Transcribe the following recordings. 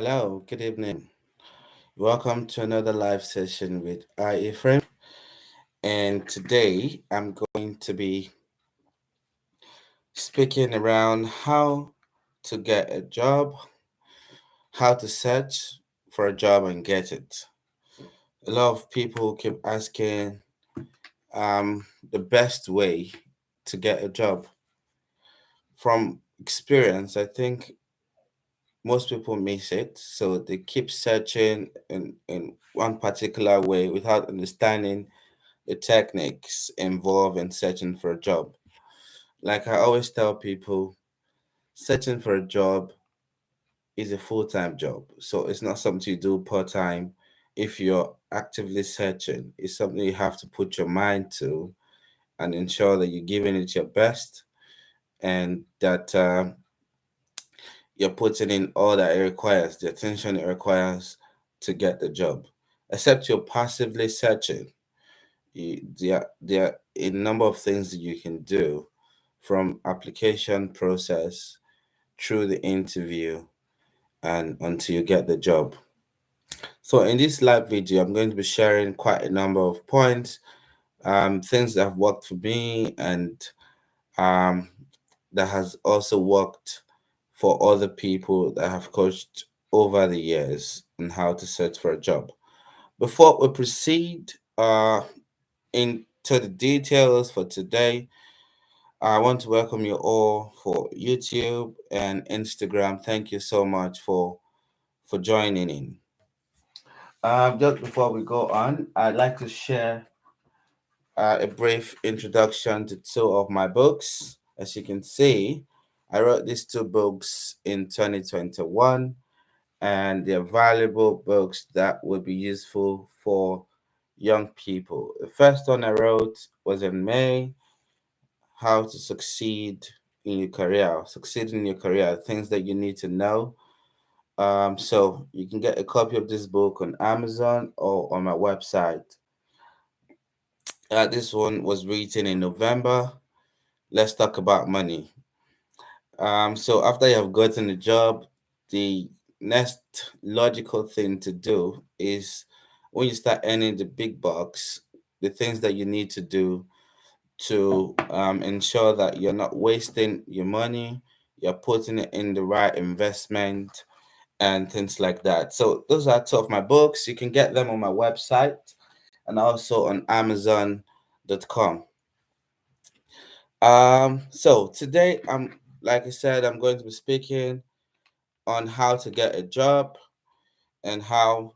Hello, good evening. Welcome to another live session with Ephraim. And today I'm going to be speaking around how to get a job, how to search for a job and get it. A lot of people keep asking the best way to get a job. From experience, I think most people miss it. So they keep searching in one particular way without understanding the techniques involved in searching for a job. Like I always tell people, searching for a job is a full time job. So it's not something you do part time. If you're actively searching, it's something you have to put your mind to and ensure that you're giving it your best and that you're putting in all that it requires, the attention it requires to get the job. Except you're passively searching, there are a number of things that you can do from application process through the interview and until you get the job. So in this live video, I'm going to be sharing quite a number of points, things that have worked for me and um, that has also worked for other people that have coached over the years on how to search for a job. Before we proceed into the details for today, I want to welcome you all for YouTube and Instagram. Thank you so much for joining in. Just before we go on, I'd like to share a brief introduction to two of my books. As you can see, I wrote these two books in 2021, and they're valuable books that will be useful for young people. The first one I wrote was in May, How to Succeed in Your Career. Succeed in your career, things that you need to know. So you can get a copy of this book on Amazon or on my website. This one was written in November. Let's talk about money. So after you have gotten a job, the next logical thing to do is when you start earning the big bucks, the things that you need to do to ensure that you're not wasting your money, you're putting it in the right investment and things like that. So those are two of my books. You can get them on my website and also on Amazon.com. So today like I said, I'm going to be speaking on how to get a job and how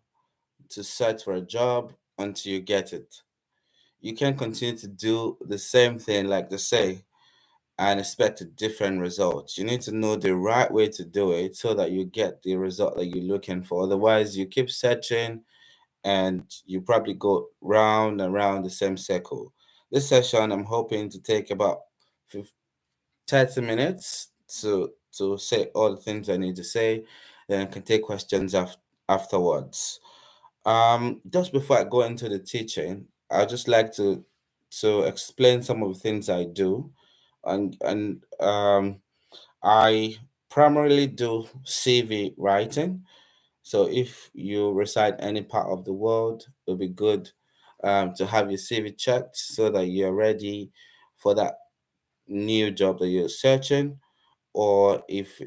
to search for a job until you get it. You can't continue to do the same thing like they say and expect a different result. You need to know the right way to do it so that you get the result that you're looking for. Otherwise, you keep searching and you probably go round and round the same circle. This session, I'm hoping to take about 30 minutes to say all the things I need to say, then I can take questions afterwards. Just before I go into the teaching, I'd just like to explain some of the things I do, and I primarily do CV writing. So if you reside any part of the world, it'll be good to have your CV checked so that you're ready for that new job that you're searching. Or if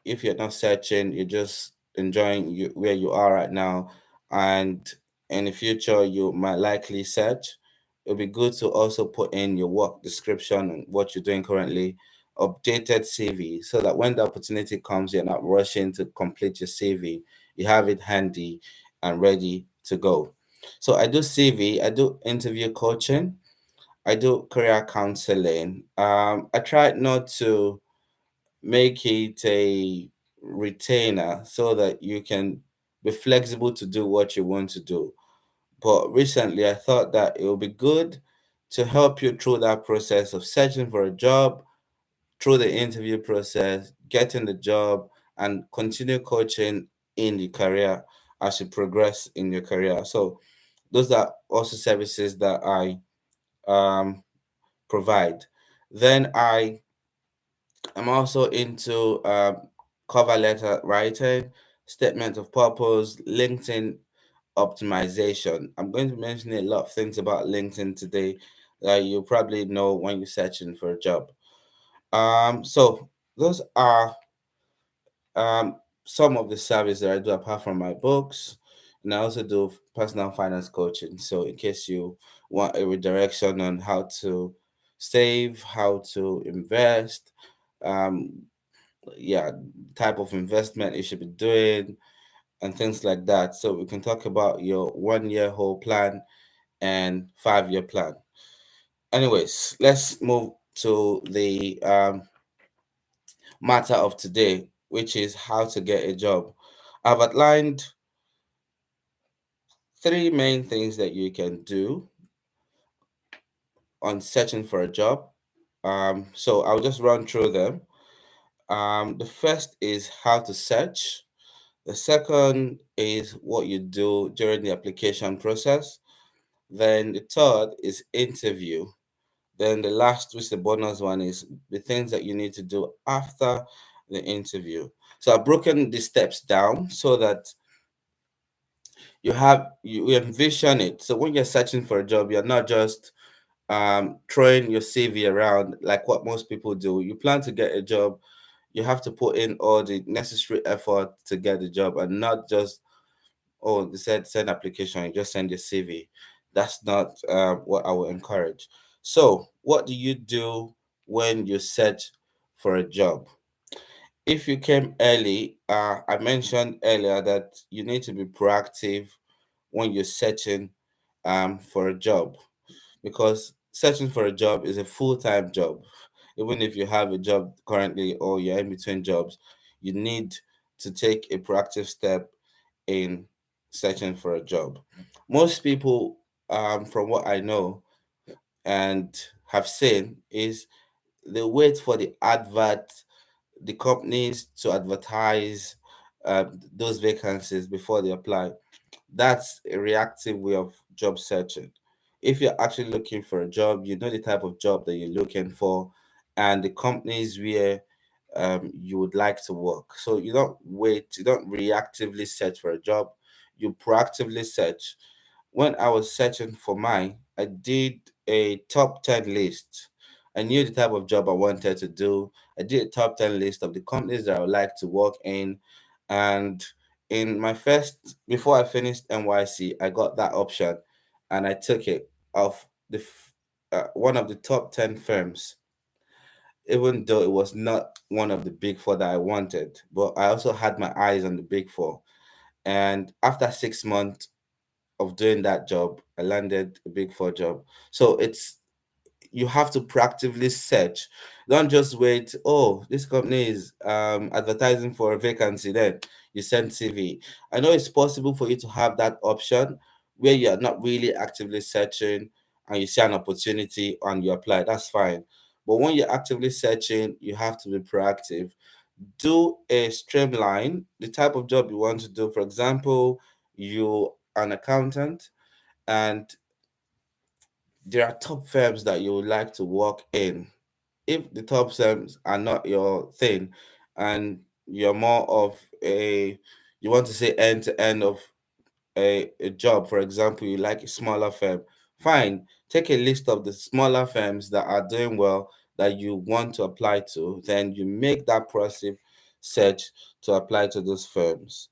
you're not searching, you're just enjoying where you are right now, and in the future you might likely search. It'll be good to also put in your work description and what you're doing currently, updated CV, so that when the opportunity comes, you're not rushing to complete your CV. You have it handy and ready to go. So I do CV, I do interview coaching, I do career counseling. I try not to make it a retainer so that you can be flexible to do what you want to do. But recently, I thought that it would be good to help you through that process of searching for a job, through the interview process, getting the job, and continue coaching in the career as you progress in your career. So, those are also services that I um, provide. Then I'm also into cover letter writing. statement of purpose, LinkedIn optimization. I'm going to mention a lot of things about LinkedIn today that you probably know when you're searching for a job. So those are some of the service that I do apart from my books, and I also do personal finance coaching. So in case you want a redirection on how to save, how to invest, um, yeah, type of investment you should be doing, and things like that. So we can talk about your 1 year whole plan and 5 year plan. Anyways, let's move to the matter of today, which is how to get a job. I've outlined three main things that you can do on searching for a job. So I'll just run through them. The first is how to search. The second is what you do during the application process. Then the third is interview. Then the last, which is the bonus one, is the things that you need to do after the interview. So I've broken the steps down so that you envision it. So when you're searching for a job, you're not just throwing your CV around like what most people do. You plan to get a job, you have to put in all the necessary effort to get the job, and not just, oh, they said send application, you just send your CV. That's not what I would encourage. So what do you do when you search for a job? If you came early, I mentioned earlier that you need to be proactive when you're searching for a job, because searching for a job is a full-time job. Even if you have a job currently or you're in between jobs, you need to take a proactive step in searching for a job. Most people, from what I know and have seen, is they wait for the companies to advertise those vacancies before they apply. That's a reactive way of job searching. If you're actually looking for a job, you know the type of job that you're looking for and the companies where you would like to work. So you don't wait, you don't reactively search for a job, you proactively search. When I was searching for mine, I did a top 10 list. I knew the type of job I wanted to do. I did a top 10 list of the companies that I would like to work in. And in my first, before I finished NYC, I got that option and I took it of one of the top 10 firms, even though it was not one of the big four that I wanted. But I also had my eyes on the big four. And after 6 months of doing that job, I landed a big four job. So it's you have to proactively search. Don't just wait. Oh, this company is advertising for a vacancy. Then you send CV. I know it's possible for you to have that option where you are not really actively searching and you see an opportunity and you apply. That's fine. But when you're actively searching, you have to be proactive. Do a streamline the type of job you want to do. For example, you are an accountant and there are top firms that you would like to work in. If the top firms are not your thing and you're more of a, you want to say end to end of a job, for example, you like a smaller firm, fine. Take a list of the smaller firms that are doing well that you want to apply to, then you make that proactive search to apply to those firms.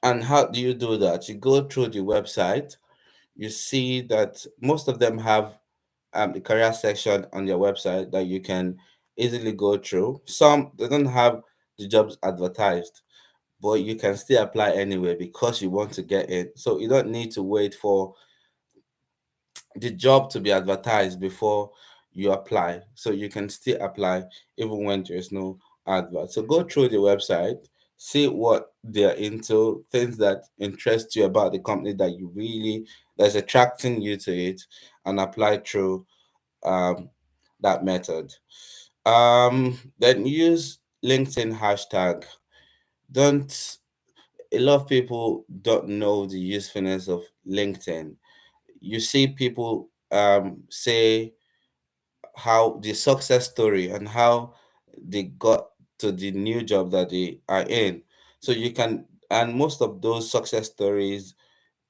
And how do you do that? You go through the website, you see that most of them have the career section on their website that you can easily go through. Some they don't have the jobs advertised, but you can still apply anyway because you want to get in. So you don't need to wait for the job to be advertised before you apply. So you can still apply even when there's no advert. So go through the website, see what they're into, things that interest you about the company that you really that's attracting you to it, and apply through um, that method. Then use LinkedIn hashtag. Don't A lot of people don't know the usefulness of LinkedIn. You see people say how the success story and how they got to the new job that they are in. So you can, and most of those success stories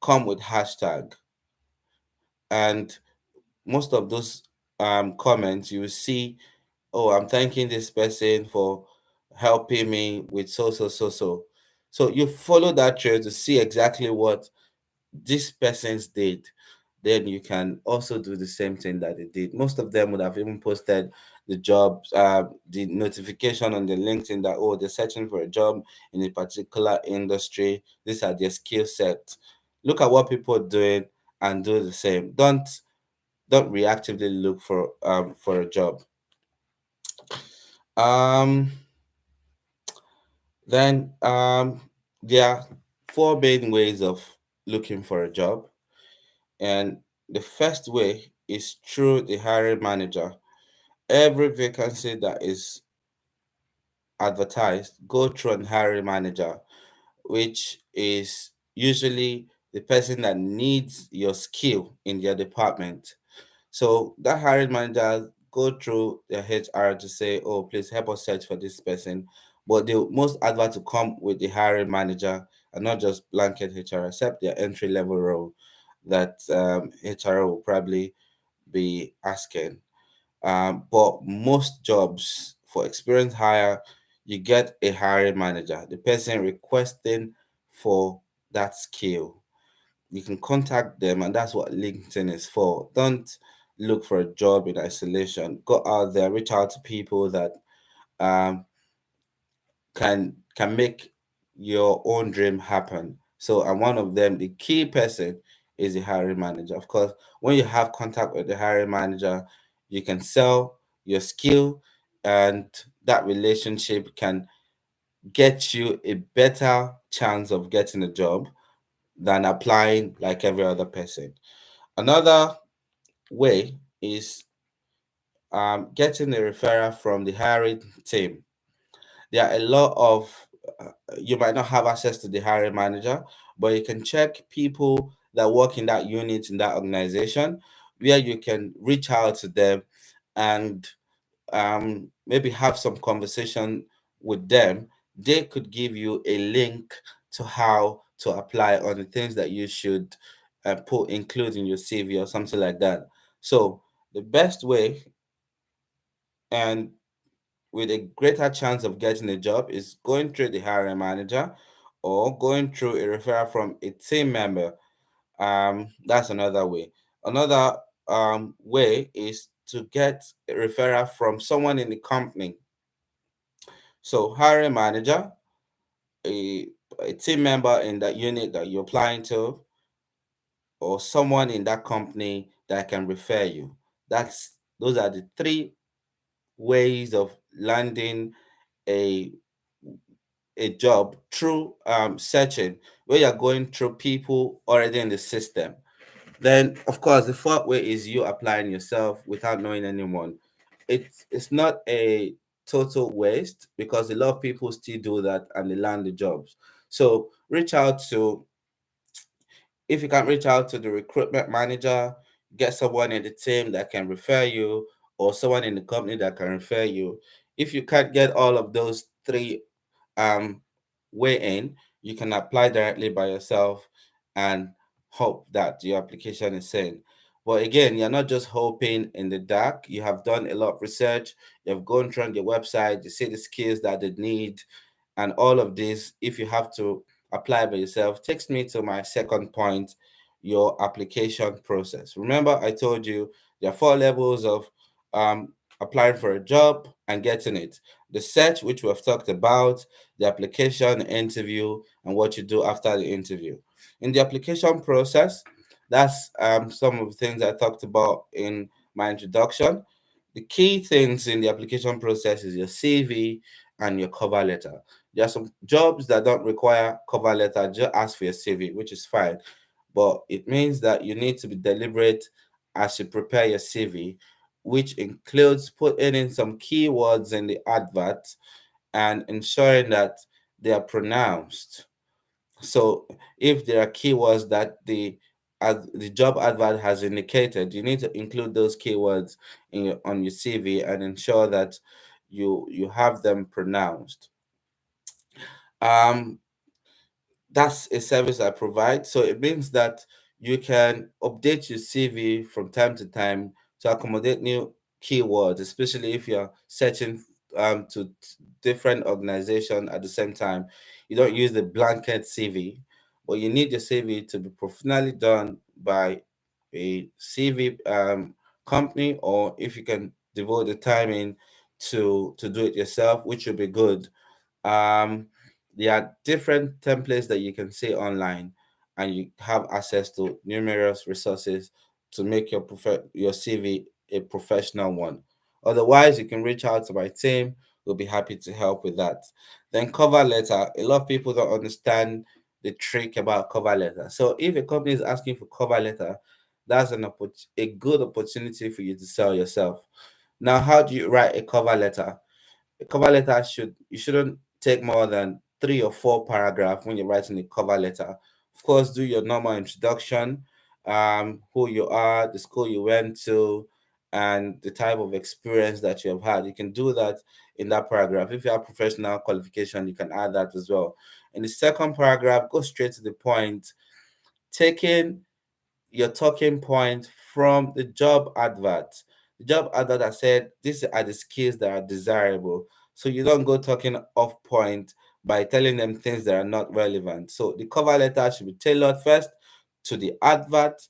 come with hashtag, and most of those comments you will see, oh, I'm thanking this person for helping me with so. So you follow that trail to see exactly what this person's did. Then you can also do the same thing that they did. Most of them would have even posted the jobs, the notification on the LinkedIn that, oh, they're searching for a job in a particular industry. These are their skill sets. Look at what people are doing and do the same. Don't reactively look for a job. Um, then there are four main ways of looking for a job, and the first way is through the hiring manager. Every vacancy that is advertised go through an hiring manager, which is usually the person that needs your skill in their department. So that hiring manager go through their HR to say, "Oh, please help us search for this person." But the most advert to come with the hiring manager and not just blanket HR, except their entry level role that HR will probably be asking. But most jobs for experienced hire, you get a hiring manager, the person requesting for that skill. You can contact them, and that's what LinkedIn is for. Don't look for a job in isolation. Go out there, reach out to people that um, can make your own dream happen. So, and one of them, the key person, is the hiring manager. Of course, when you have contact with the hiring manager, you can sell your skill, and that relationship can get you a better chance of getting a job than applying like every other person. Another way is getting a referral from the hiring team. There are a lot of, you might not have access to the hiring manager, but you can check people that work in that unit in that organization, where you can reach out to them and maybe have some conversation with them. They could give you a link to how to apply on the things that you should put include in your CV or something like that. So the best way, and with a greater chance of getting a job, is going through the hiring manager or going through a referral from a team member. That's another way. Another way is to get a referral from someone in the company. So hiring manager, a, a team member in that unit that you're applying to, or someone in that company that can refer you. Those are the three ways of landing a a job through searching, where you're going through people already in the system. Then, of course, the fourth way is you applying yourself without knowing anyone. It's not a total waste, because a lot of people still do that and they land the jobs. So reach out to, if you can reach out to the recruitment manager, get someone in the team that can refer you, or someone in the company that can refer you. If you can't get all of those three um, way in, you can apply directly by yourself and hope that your application is sent. But again, you're not just hoping in the dark. You have done a lot of research. You've gone through on your website. You see the skills that they need, and all of this. If you have to apply by yourself, takes me to my second point: your application process. Remember, I told you there are four levels of um, applying for a job and getting it: the search, which we have talked about, the application, interview, and what you do after the interview. In the application process, that's some of the things I talked about in my introduction. The key things in the application process is your CV and your cover letter. There are some jobs that don't require cover letter, just ask for your CV, which is fine. But it means that you need to be deliberate as you prepare your CV, which includes putting in some keywords in the advert and ensuring that they are pronounced. So if there are keywords that the job advert has indicated, you need to include those keywords on your CV and ensure that you have them pronounced. Um, that's a service I provide. So it means that you can update your CV from time to time to accommodate new keywords, especially if you're searching to different organization at the same time. You don't use the blanket CV, but you need your CV to be professionally done by a CV company, or if you can devote the time in to do it yourself, which would be good. um there are different templates that you can see online, and you have access to numerous resources to make your CV a professional one. Otherwise, you can reach out to my team. We'll be happy to help with that. Then cover letter. A lot of people don't understand the trick about cover letter. So if a company is asking for cover letter, that's a good opportunity for you to sell yourself. Now, how do you write a cover letter? A cover letter you shouldn't take more than 3 or 4 paragraphs when you're writing a cover letter. Of course, do your normal introduction, who you are, the school you went to, and the type of experience that you have had. You can do that in that paragraph. If you have professional qualification, you can add that as well. In the second paragraph, go straight to the point, taking your talking point from the job advert. The job advert that said these are the skills that are desirable. So you don't go talking off point by telling them things that are not relevant. So the cover letter should be tailored first to the advert,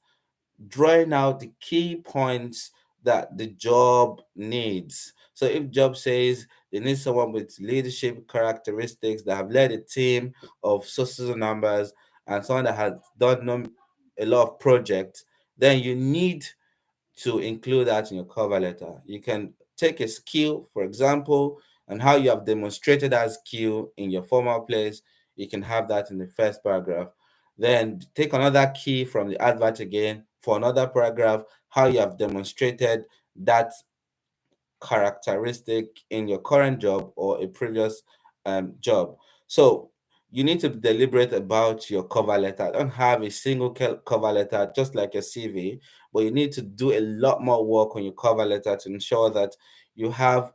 drawing out the key points that the job needs. So if job says they need someone with leadership characteristics that have led a team of social numbers and someone that has done a lot of projects, then you need to include that in your cover letter. You can take a skill, for example, and how you have demonstrated that skill in your former place. You can have that in the first paragraph. Then take another key from the advert again for another paragraph, how you have demonstrated that characteristic in your current job or a previous job. So you need to be deliberate about your cover letter. Don't have a single cover letter just like a CV, but you need to do a lot more work on your cover letter to ensure that you have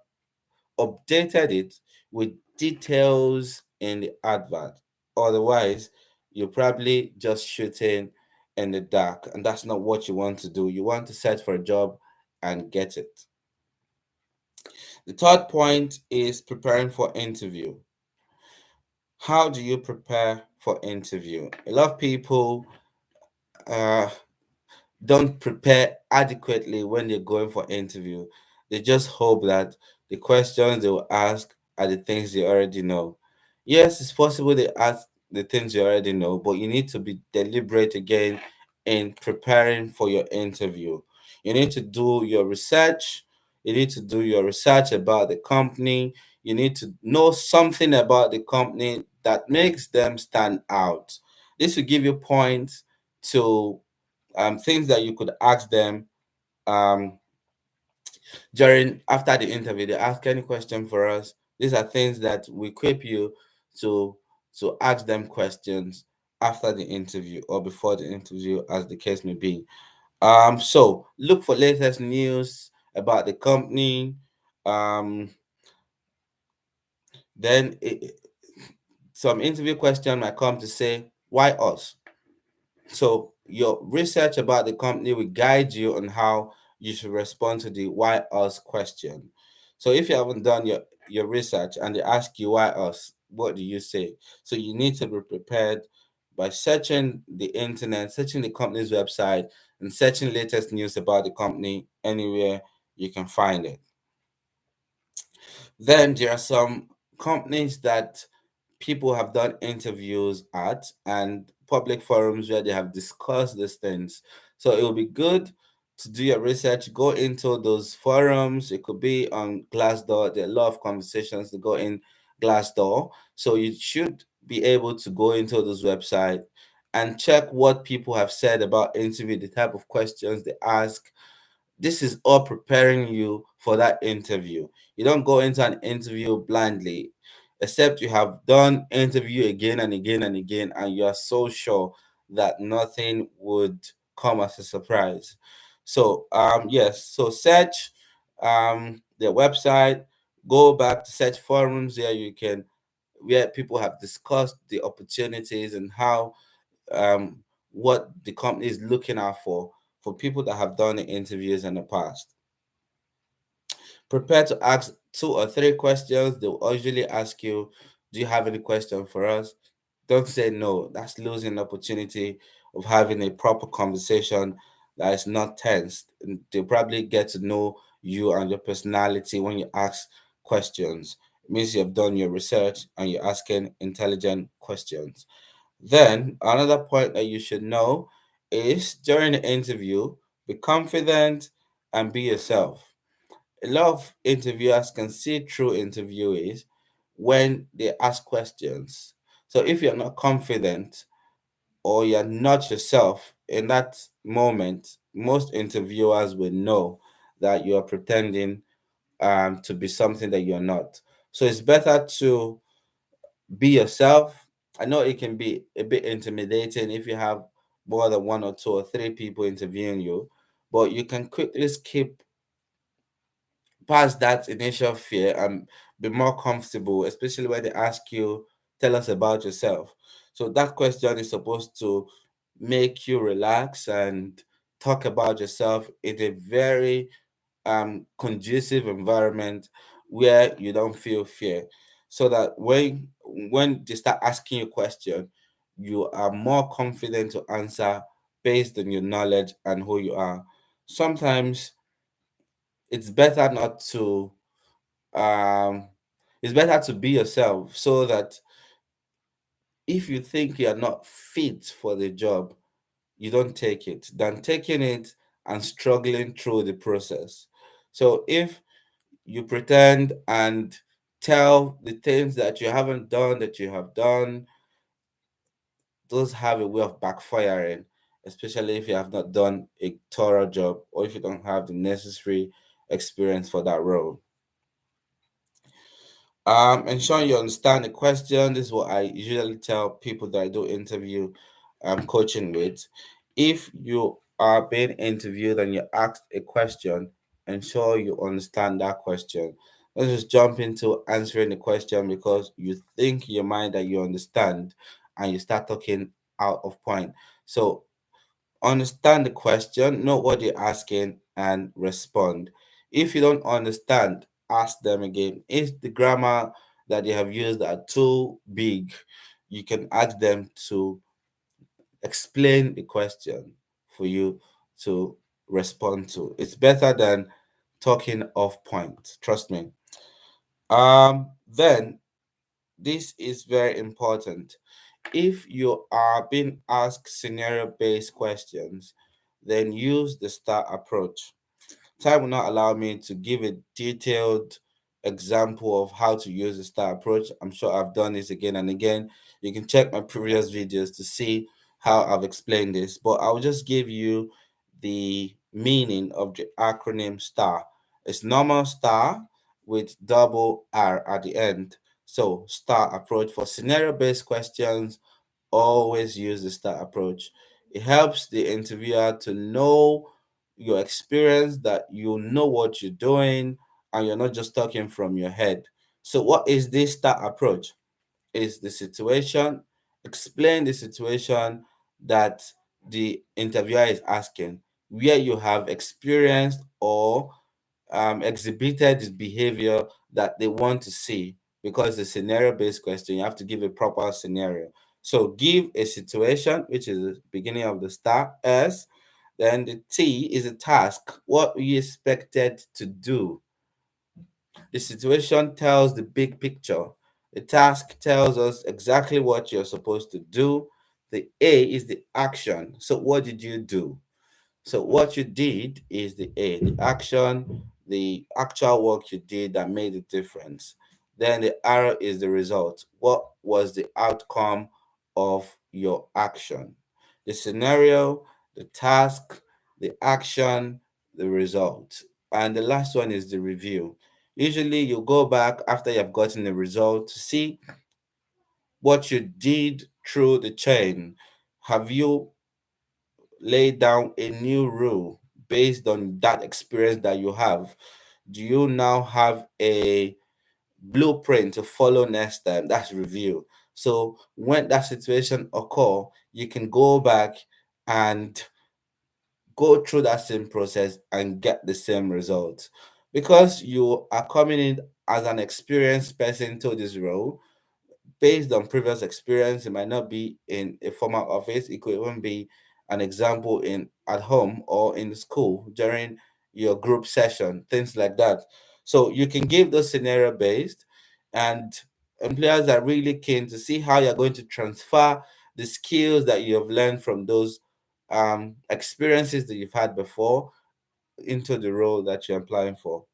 updated it with details in the advert. Otherwise, you're probably just shooting in the dark, and that's not what you want to do. You want to search for a job and get it. The third point is preparing for interview. How do you prepare for interview? A lot of people uh, don't prepare adequately when they're going for interview. They just hope that the questions they will ask are the things they already know. Yes, it's possible they ask the things you already know, but you need to be deliberate again in preparing for your interview. You need to do your research. You need to do your research about the company. You need to know something about the company that makes them stand out. This will give you points to things that you could ask them um, during after the interview. They ask any question for us. These are things that we equip you to ask them questions after the interview or before the interview, as the case may be. So look for latest news about the company. Um, then some interview question might come to say, "Why us?" So your research about the company will guide you on how you should respond to the why us question. So if you haven't done your research and they ask you why us, what do you say? So you need to be prepared by searching the internet, searching the company's website, and searching latest news about the company anywhere you can find it. Then there are some companies that people have done interviews at and public forums where they have discussed these things. So it will be good to do your research, go into those forums. It could be on Glassdoor. There are a lot of conversations to go in Glassdoor. So you should be able to go into those websites and check what people have said about interview, the type of questions they ask. This is all preparing you for that interview. You don't go into an interview blindly, except you have done interview again and again and again, and you are so sure that nothing would come as a surprise. So yes, so search their website, go back to search forums. There you can where people have discussed the opportunities and how um, what the company is looking out for people that have done the interviews in the past. Prepare to ask 2 or 3 questions. They'll usually ask you, do you have any question for us? Don't say no. That's losing the opportunity of having a proper conversation that is not tensed. And they'll probably get to know you and your personality when you ask questions. It means you have done your research and you're asking intelligent questions. Then, another point that you should know is during the interview, be confident and be yourself. A lot of interviewers can see through interviewees when they ask questions. So if you're not confident or you're not yourself in that moment, most interviewers will know that you are pretending to be something that you're not. So it's better to be yourself. I know it can be a bit intimidating if you have more than 1 or 2 or 3 people interviewing you, but you can quickly skip past that initial fear and be more comfortable, especially when they ask you, tell us about yourself. So that question is supposed to make you relax and talk about yourself in a very conducive environment where you don't feel fear. So that when they start asking you a question, you are more confident to answer based on your knowledge and who you are. Sometimes it's better not to um it's better to be yourself so that if you think you're not fit for the job, you don't take it than taking it and struggling through the process. So if you pretend and tell the things that you haven't done that you have done, those have a way of backfiring, especially if you have not done a thorough job or if you don't have the necessary experience for that role. Ensuring you understand the question. This is what I usually tell people that I do interview coaching with. If you are being interviewed and you're asked a question, ensure you understand that question. Let's just jump into answering the question because you think in your mind that you understand and you start talking out of point. So understand the question, know what they're asking, and respond. If you don't understand, ask them again. If the grammar that they have used are too big, you can ask them to explain the question for you to respond to. It's better than talking off point. Trust me. Then this is very important. If you are being asked scenario based questions, then use the STAR approach. Time will not allow me to give a detailed example of how to use the STAR approach. I'm sure I've done this again and again. You can check my previous videos to see how I've explained this, but I'll just give you the meaning of the acronym STAR. It's normal STAR with double R at the end. So, STAR approach for scenario based questions, always use the STAR approach. It helps the interviewer to know your experience, that you know what you're doing, and you're not just talking from your head. So, what is this STAR approach? Is the situation, explain the situation that the interviewer is asking, where you have experienced or exhibited this behavior that they want to see, because the scenario based question, you have to give a proper scenario. So give a situation, which is the beginning of the star S. Then the T is a task, what you expected to do. The situation tells the big picture. The task tells us exactly what you're supposed to do. The A is the action. So what did you do? So what you did is the A, the action, the actual work you did that made a difference. Then the R is the result. What was the outcome of your action? The scenario, the task, the action, the result. And the last one is the review. Usually you go back after you've gotten the result to see what you did through the chain. Have you lay down a new rule based on that experience that you have? Do you now have a blueprint to follow next time. That's review. So when that situation occur, you can go back and go through that same process and get the same results. Because you are coming in as an experienced person to this role, based on previous experience. It might not be in a formal office. It could even be an example in at home or in school during your group session, things like that. So you can give those scenario based, and employers are really keen to see how you're going to transfer the skills that you have learned from those experiences that you've had before into the role that you're applying for.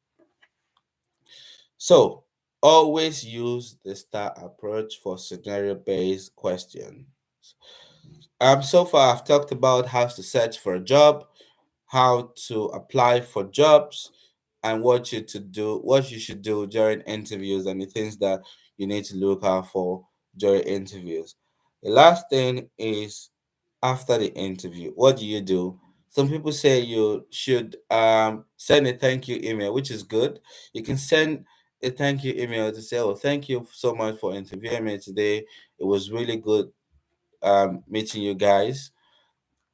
So always use the STAR approach for scenario based questions. So far I've talked about how to search for a job, how to apply for jobs, and what you should do during interviews, and the things that you need to look out for during interviews. The last thing is after the interview. What do you do? Some people say you should send a thank you email, which is good. You can send a thank you email to say, "Oh, thank you so much for interviewing me today. It was really good meeting you guys."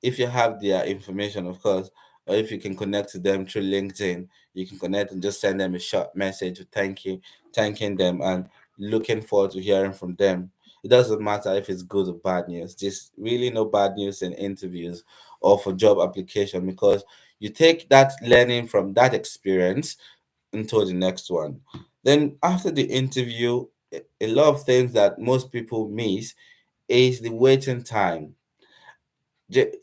If you have their information, of course, or if you can connect to them through LinkedIn, you can connect and just send them a short message with thanking them and looking forward to hearing from them. It doesn't matter if it's good or bad news. There's really no bad news in interviews or for job application, because you take that learning from that experience into the next one. Then after the interview, a lot of things that most people miss is the waiting time. J-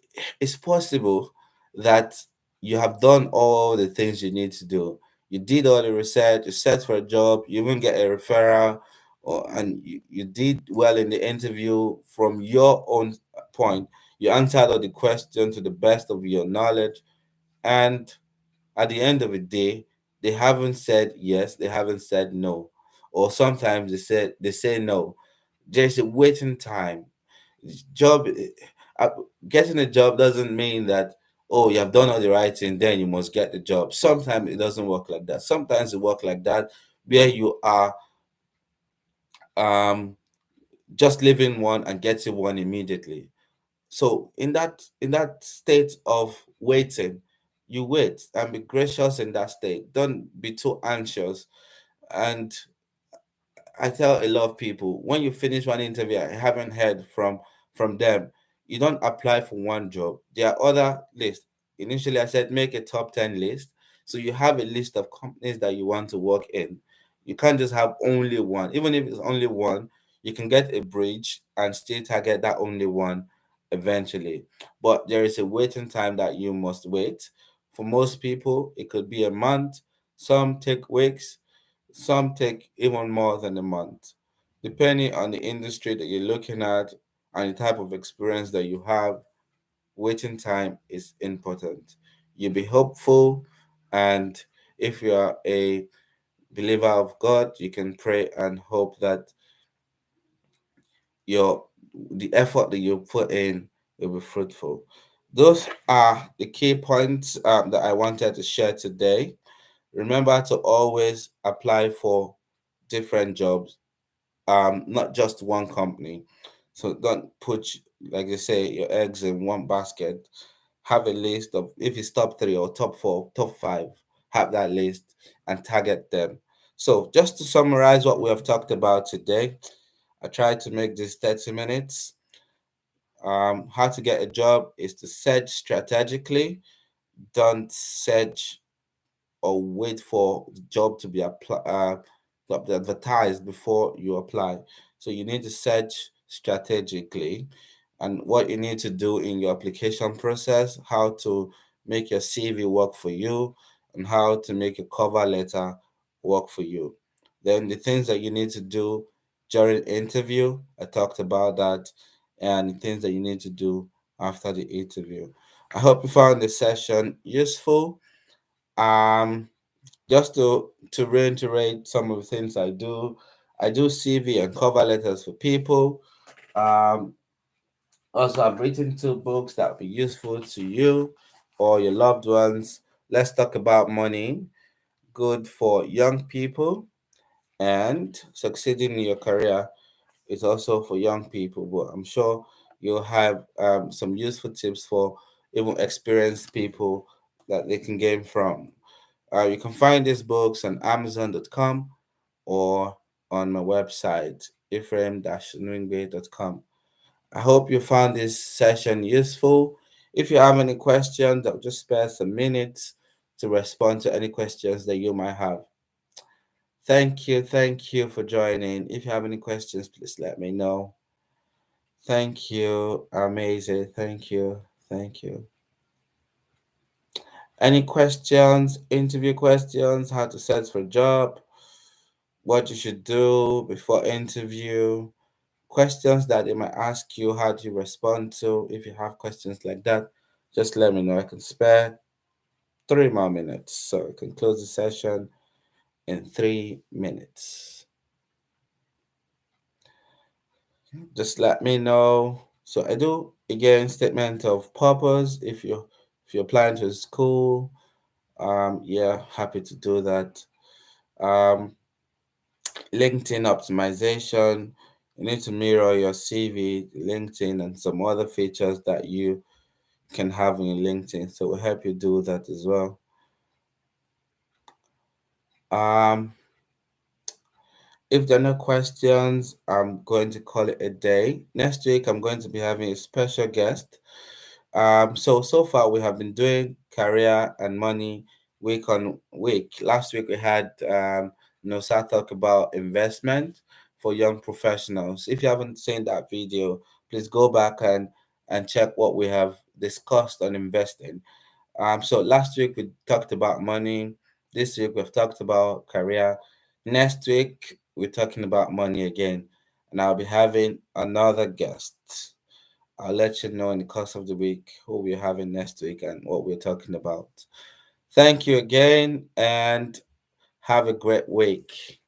it's possible that you have done all the things you need to do. You did all the research, you searched for a job, you even get a referral, and you did well in the interview from your own point. You answered all the questions to the best of your knowledge, and at the end of the day, they haven't said yes, they haven't said no, or sometimes they say no. There's a waiting time. Job uh, Getting a job doesn't mean that, oh, you have done all the right thing, then you must get the job. Sometimes it doesn't work like that. Sometimes it work like that, where you are um just leaving one and getting one immediately. So in that state of waiting, you wait and be gracious in that state. Don't be too anxious. And I tell a lot of people, when you finish one interview, I haven't heard from them. You don't apply for one job. There are other lists. Initially, I said make a top 10 list. So you have a list of companies that you want to work in. You can't just have only one. Even if it's only one, you can get a bridge and still target that only one eventually. But there is a waiting time that you must wait. For most people, it could be a month. Some take weeks, some take even more than a month. Depending on the industry that you're looking at and the type of experience that you have, waiting time is important. You be hopeful, and if you are a believer of God, you can pray and hope that your the effort that you put in will be fruitful. Those are the key points that I wanted to share today. Remember to always apply for different jobs, not just one company. So don't put, like they say, your eggs in one basket. Have a list of, if it's top three or top four, top five, have that list and target them. So just to summarize what we have talked about today, I tried to make this 30 minutes. How to get a job is to search strategically. Don't search or wait for the job to be advertised before you apply. So you need to search strategically, and what you need to do in your application process, how to make your CV work for you, and how to make a cover letter work for you. Then the things that you need to do during interview, I talked about that, and the things that you need to do after the interview. I hope you found the session useful. Um, just to reiterate some of the things I do CV and cover letters for people. Um, Also, I've written two books that will be useful to you or your loved ones. Let's talk about money. Good for young people, And succeeding in your career is also for young people, but I'm sure you'll have some useful tips for even experienced people that they can gain from. You can find these books on Amazon.com or on my website, ephraim-nwingbe.com. I hope you found this session useful. If you have any questions, I'll just spare some minutes to respond to any questions that you might have. Thank you for joining. If you have any questions, please let me know. Thank you. Amazing. Thank you. Any questions, interview questions, how to search for a job, what you should do before interview, questions that they might ask you, how do you respond to? If you have questions like that, just let me know. I can spare 3 more minutes. So I can close the session in 3 minutes. Just let me know. So I do again statement of purpose. If you're applying to school, yeah, happy to do that. Um, LinkedIn optimization. You need to mirror your CV, LinkedIn, and some other features that you can have in LinkedIn. So we'll help you do that as well. Um, if there are no questions, I'm going to call it a day. Next week, I'm going to be having a special guest. So far we have been doing career and money week on week. Last week we had Nosa talk about investment for young professionals. If you haven't seen that video, please go back and check what we have discussed on investing. So last week we talked about money. This week we've talked about career. Next week we're talking about money again, and I'll be having another guest. I'll let you know in the course of the week who we're having next week and what we're talking about. Thank you again and have a great week.